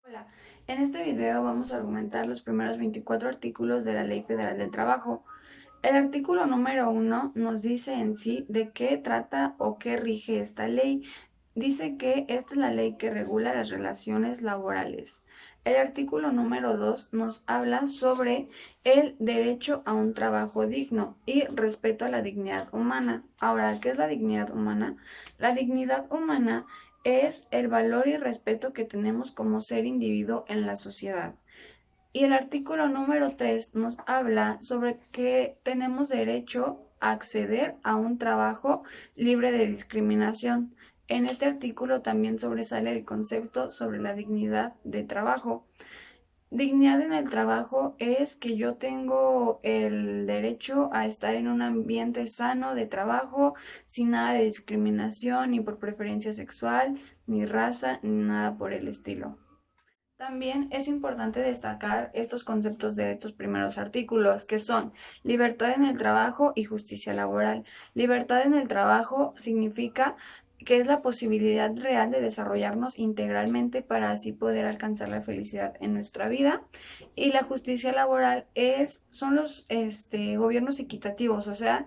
Hola, en este video vamos a argumentar los primeros 24 artículos de la Ley Federal del Trabajo. El artículo número 1 nos dice en sí de qué trata o qué rige esta ley. Dice que esta es la ley que regula las relaciones laborales. El artículo número 2 nos habla sobre el derecho a un trabajo digno y respeto a la dignidad humana. Ahora, ¿qué es la dignidad humana? La dignidad humana es el valor y respeto que tenemos como ser individuo en la sociedad. Y el artículo número 3 nos habla sobre que tenemos derecho a acceder a un trabajo libre de discriminación. En este artículo también sobresale el concepto sobre la dignidad de trabajo. Dignidad en el trabajo es que yo tengo el derecho a estar en un ambiente sano de trabajo, sin nada de discriminación, ni por preferencia sexual, ni raza, ni nada por el estilo. También es importante destacar estos conceptos de estos primeros artículos, que son libertad en el trabajo y justicia laboral. Libertad en el trabajo significa que es la posibilidad real de desarrollarnos integralmente para así poder alcanzar la felicidad en nuestra vida. Y la justicia laboral son los gobiernos equitativos, o sea,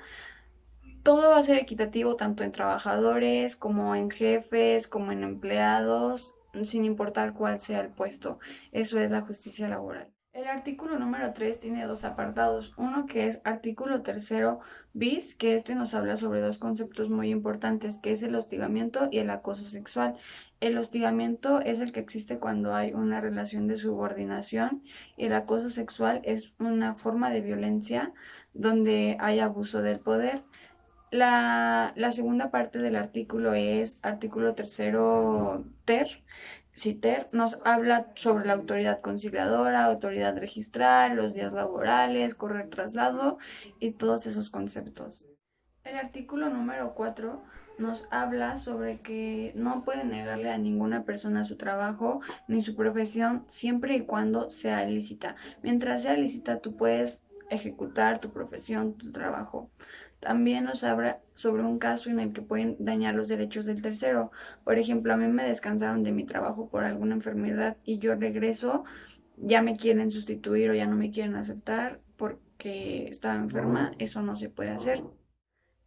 todo va a ser equitativo tanto en trabajadores como en jefes, como en empleados, sin importar cuál sea el puesto. Eso es la justicia laboral. El artículo número 3 tiene dos apartados. Uno que es artículo tercero bis, que nos habla sobre dos conceptos muy importantes, que es el hostigamiento y el acoso sexual. El hostigamiento es el que existe cuando hay una relación de subordinación y el acoso sexual es una forma de violencia donde hay abuso del poder. La segunda parte del artículo es artículo tercero ter. CITER nos habla sobre la autoridad conciliadora, autoridad registral, los días laborales, correr traslado y todos esos conceptos. El artículo número 4 nos habla sobre que no puede negarle a ninguna persona su trabajo ni su profesión siempre y cuando sea lícita. Mientras sea lícita, tú puedes ejecutar tu profesión, tu trabajo. También nos habla sobre un caso en el que pueden dañar los derechos del tercero. Por ejemplo, a mí me descansaron de mi trabajo por alguna enfermedad y yo regreso, ya me quieren sustituir o ya no me quieren aceptar porque estaba enferma. Eso no se puede hacer.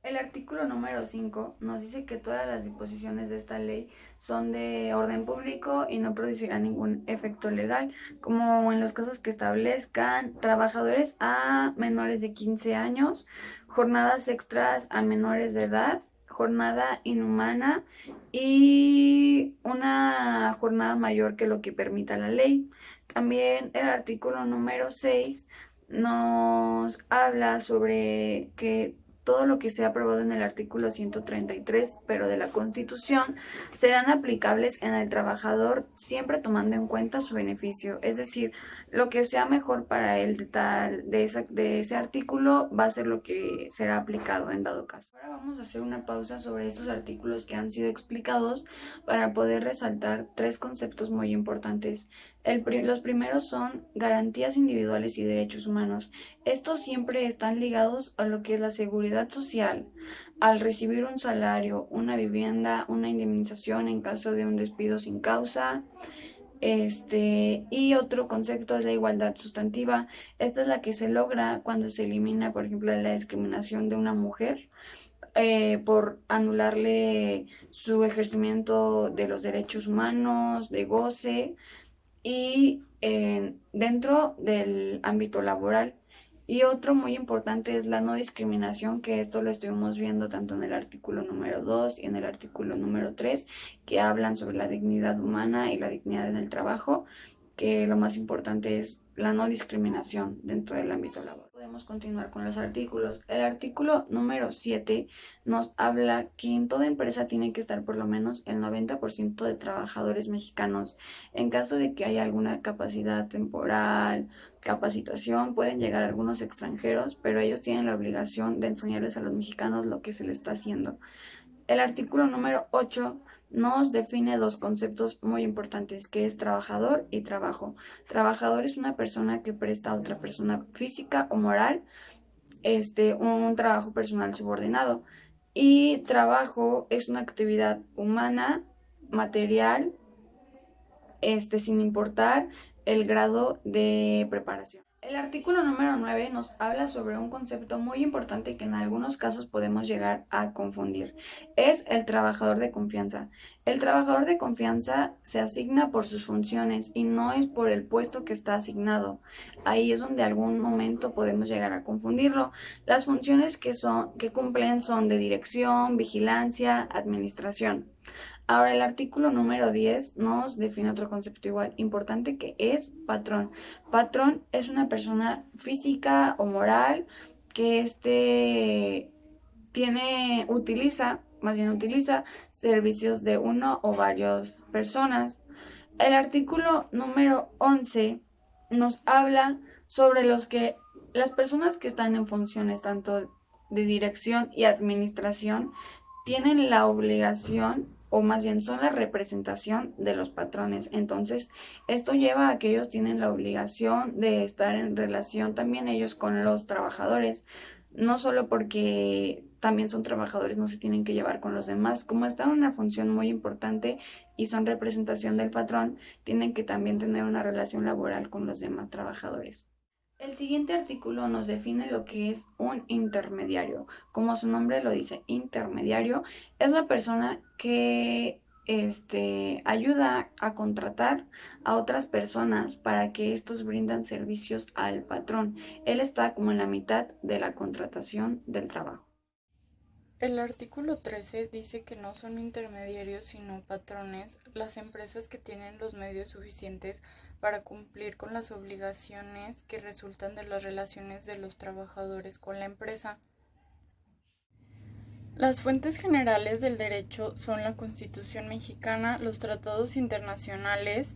El artículo número 5 nos dice que todas las disposiciones de esta ley son de orden público y no producirán ningún efecto legal, como en los casos que establezcan trabajadores a menores de 15 años, jornadas extras a menores de edad, jornada inhumana y una jornada mayor que lo que permita la ley. También el artículo número 6 nos habla sobre que todo lo que sea aprobado en el artículo 133, pero de la Constitución, serán aplicables en el trabajador siempre tomando en cuenta su beneficio. Es decir, lo que sea mejor para él de ese artículo va a ser lo que será aplicado en dado caso. Ahora vamos a hacer una pausa sobre estos artículos que han sido explicados para poder resaltar tres conceptos muy importantes. Los primeros son garantías individuales y derechos humanos. Estos siempre están ligados a lo que es la seguridad social, al recibir un salario, una vivienda, una indemnización en caso de un despido sin causa. Y otro concepto es la igualdad sustantiva. Esta es la que se logra cuando se elimina, por ejemplo, la discriminación de una mujer por anularle su ejercimiento de los derechos humanos, de goce y dentro del ámbito laboral. Y otro muy importante es la no discriminación, que esto lo estuvimos viendo tanto en el artículo número 2 y en el artículo número 3, que hablan sobre la dignidad humana y la dignidad en el trabajo, que lo más importante es la no discriminación dentro del ámbito laboral. Podemos continuar con los artículos. El artículo número 7 nos habla que en toda empresa tiene que estar por lo menos el 90% de trabajadores mexicanos. En caso de que haya alguna capacidad temporal, capacitación, pueden llegar algunos extranjeros, pero ellos tienen la obligación de enseñarles a los mexicanos lo que se les está haciendo. El artículo número 8 nos define dos conceptos muy importantes, que es trabajador y trabajo. Trabajador es una persona que presta a otra persona física o moral un trabajo personal subordinado. Y trabajo es una actividad humana, material sin importar el grado de preparación. El artículo número 9 nos habla sobre un concepto muy importante que en algunos casos podemos llegar a confundir. Es el trabajador de confianza. El trabajador de confianza se asigna por sus funciones y no es por el puesto que está asignado. Ahí es donde algún momento podemos llegar a confundirlo. Las funciones que cumplen son de dirección, vigilancia, administración. Ahora, el artículo número 10 nos define otro concepto igual importante que es patrón. Patrón es una persona física o moral que utiliza servicios de uno o varias personas. El artículo número 11 nos habla sobre las personas que están en funciones tanto de dirección y administración tienen la obligación, o más bien son la representación de los patrones. Entonces, esto lleva a que ellos tienen la obligación de estar en relación también ellos con los trabajadores, no solo porque también son trabajadores, no se tienen que llevar con los demás. Como están en una función muy importante y son representación del patrón, tienen que también tener una relación laboral con los demás trabajadores. El siguiente artículo nos define lo que es un intermediario. Como su nombre lo dice, intermediario es la persona que ayuda a contratar a otras personas para que estos brindan servicios al patrón. Él está como en la mitad de la contratación del trabajo. El artículo 13 dice que no son intermediarios sino patrones las empresas que tienen los medios suficientes para cumplir con las obligaciones que resultan de las relaciones de los trabajadores con la empresa. Las fuentes generales del derecho son la Constitución mexicana, los tratados internacionales,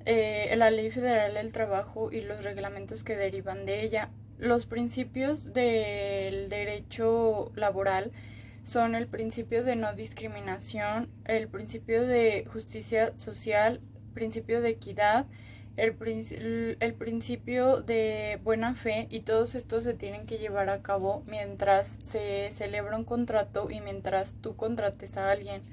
la Ley Federal del Trabajo y los reglamentos que derivan de ella. Los principios del derecho laboral son el principio de no discriminación, el principio de justicia social, principio de equidad, el principio de buena fe, y todos estos se tienen que llevar a cabo mientras se celebra un contrato y mientras tú contrates a alguien.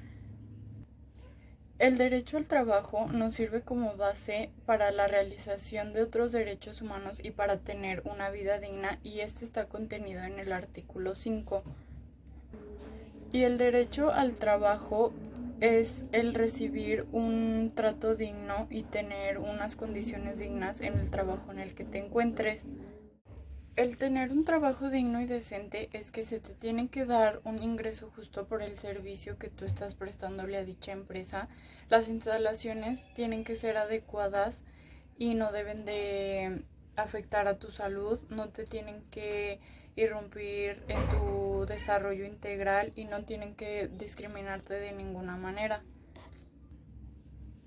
El derecho al trabajo nos sirve como base para la realización de otros derechos humanos y para tener una vida digna, y este está contenido en el artículo 5. Y el derecho al trabajo es el recibir un trato digno y tener unas condiciones dignas en el trabajo en el que te encuentres. El tener un trabajo digno y decente es que se te tiene que dar un ingreso justo por el servicio que tú estás prestándole a dicha empresa. Las instalaciones tienen que ser adecuadas y no deben de afectar a tu salud, no te tienen que irrumpir en tu desarrollo integral y no tienen que discriminarte de ninguna manera.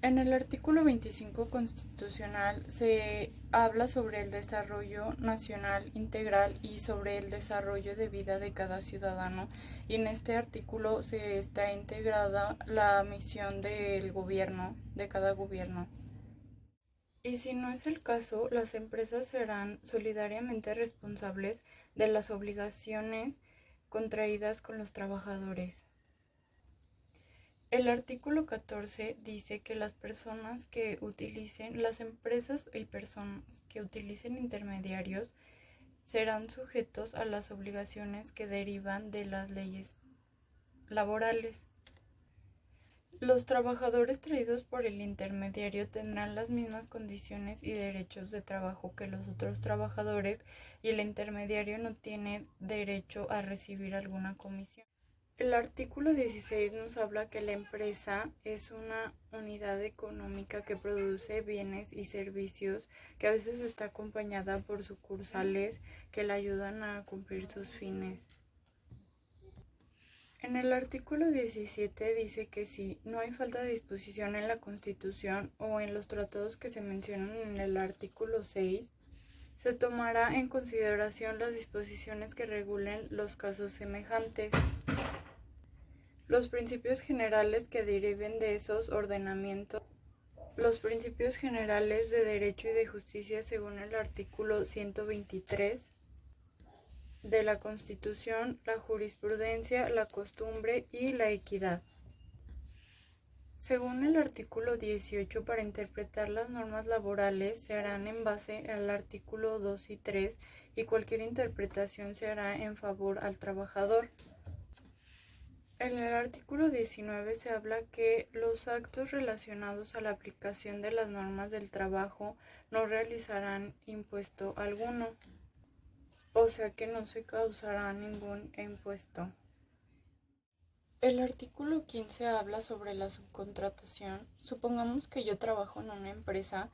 En el artículo 25 constitucional se habla sobre el desarrollo nacional integral y sobre el desarrollo de vida de cada ciudadano, y en este artículo se está integrada la misión del gobierno, de cada gobierno. Y si no es el caso, las empresas serán solidariamente responsables de las obligaciones contraídas con los trabajadores. El artículo 14 dice que las empresas y personas que utilicen intermediarios serán sujetos a las obligaciones que derivan de las leyes laborales. Los trabajadores traídos por el intermediario tendrán las mismas condiciones y derechos de trabajo que los otros trabajadores, y el intermediario no tiene derecho a recibir alguna comisión. El artículo 16 nos habla que la empresa es una unidad económica que produce bienes y servicios, que a veces está acompañada por sucursales que le ayudan a cumplir sus fines. En el artículo 17 dice que si no hay falta de disposición en la Constitución o en los tratados que se mencionan en el artículo 6, se tomará en consideración las disposiciones que regulen los casos semejantes. Los principios generales que deriven de esos ordenamientos, los principios generales de derecho y de justicia según el artículo 123 de la Constitución, la jurisprudencia, la costumbre y la equidad. Según el artículo 18, para interpretar las normas laborales se harán en base al artículo 2 y 3 y cualquier interpretación se hará en favor al trabajador. En el artículo 19 se habla que los actos relacionados a la aplicación de las normas del trabajo no realizarán impuesto alguno, o sea que no se causará ningún impuesto. El artículo 15 habla sobre la subcontratación. Supongamos que yo trabajo en una empresa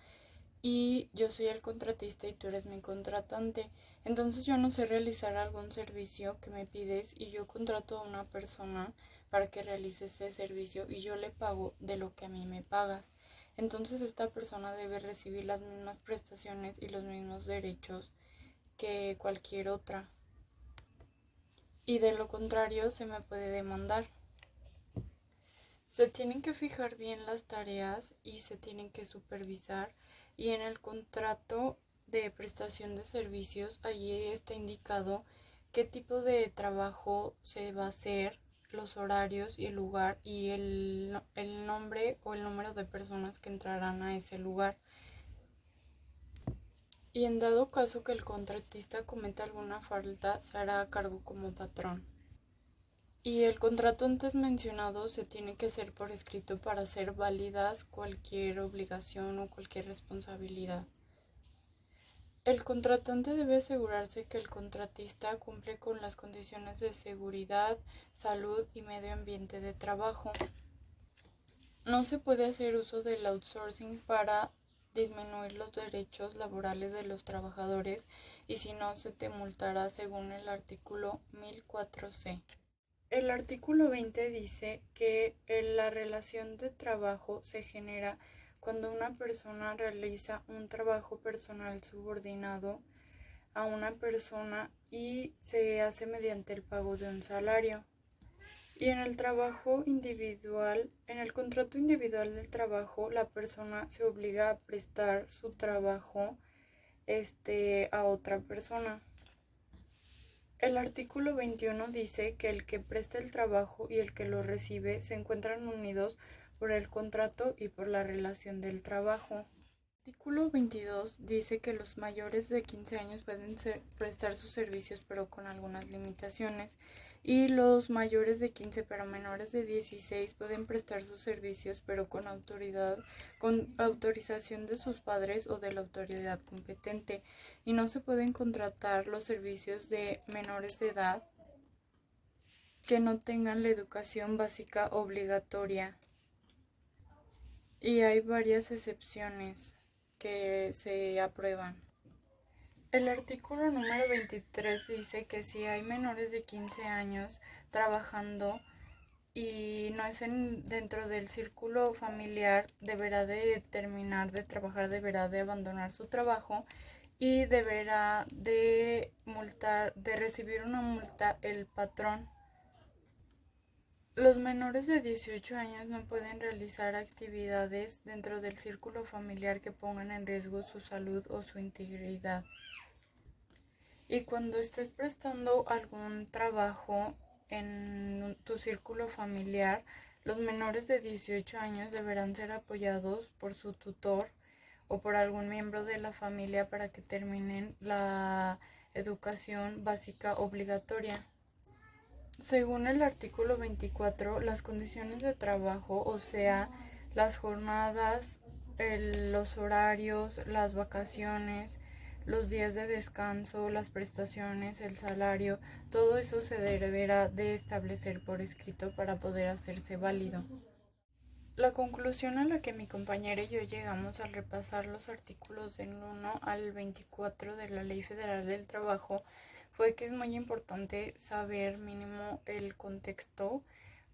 y yo soy el contratista y tú eres mi contratante. Entonces yo no sé realizar algún servicio que me pides y yo contrato a una persona para que realice ese servicio y yo le pago de lo que a mí me pagas. Entonces esta persona debe recibir las mismas prestaciones y los mismos derechos que cualquier otra. Y de lo contrario se me puede demandar. Se tienen que fijar bien las tareas y se tienen que supervisar, y en el contrato de prestación de servicios allí está indicado qué tipo de trabajo se va a hacer, los horarios y el lugar y el nombre o el número de personas que entrarán a ese lugar. Y en dado caso que el contratista cometa alguna falta, se hará a cargo como patrón. Y el contrato antes mencionado se tiene que hacer por escrito para hacer válidas cualquier obligación o cualquier responsabilidad. El contratante debe asegurarse que el contratista cumple con las condiciones de seguridad, salud y medio ambiente de trabajo. No se puede hacer uso del outsourcing para disminuir los derechos laborales de los trabajadores y si no se te multará según el artículo 1004C. El artículo 20 dice que la relación de trabajo se genera cuando una persona realiza un trabajo personal subordinado a una persona y se hace mediante el pago de un salario. Y en el trabajo individual, en el contrato individual del trabajo, la persona se obliga a prestar su trabajo a otra persona. El artículo 21 dice que el que presta el trabajo y el que lo recibe se encuentran unidos por el contrato y por la relación del trabajo. El artículo 22 dice que los mayores de 15 años pueden prestar sus servicios pero con algunas limitaciones y los mayores de 15 pero menores de 16 pueden prestar sus servicios pero con autorización de sus padres o de la autoridad competente, y no se pueden contratar los servicios de menores de edad que no tengan la educación básica obligatoria, y hay varias excepciones que se aprueban. El artículo número 23 dice que si hay menores de 15 años trabajando y no es dentro del círculo familiar, deberá de terminar de trabajar, deberá de abandonar su trabajo y deberá de recibir una multa el patrón. Los menores de 18 años no pueden realizar actividades dentro del círculo familiar que pongan en riesgo su salud o su integridad. Y cuando estés prestando algún trabajo en tu círculo familiar, los menores de 18 años deberán ser apoyados por su tutor o por algún miembro de la familia para que terminen la educación básica obligatoria. Según el artículo 24, las condiciones de trabajo, o sea, las jornadas, los horarios, las vacaciones, los días de descanso, las prestaciones, el salario, todo eso se deberá de establecer por escrito para poder hacerse válido. La conclusión a la que mi compañera y yo llegamos al repasar los artículos del 1 al 24 de la Ley Federal del Trabajo fue que es muy importante saber mínimo el contexto,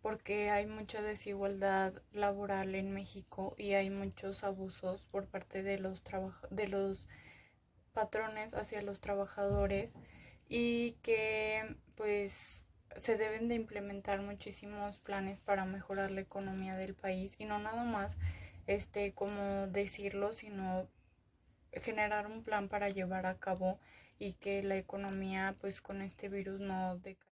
porque hay mucha desigualdad laboral en México y hay muchos abusos por parte de los patrones hacia los trabajadores, y que pues se deben de implementar muchísimos planes para mejorar la economía del país, y no nada más como decirlo, sino generar un plan para llevar a cabo y que la economía pues con este virus no decaiga.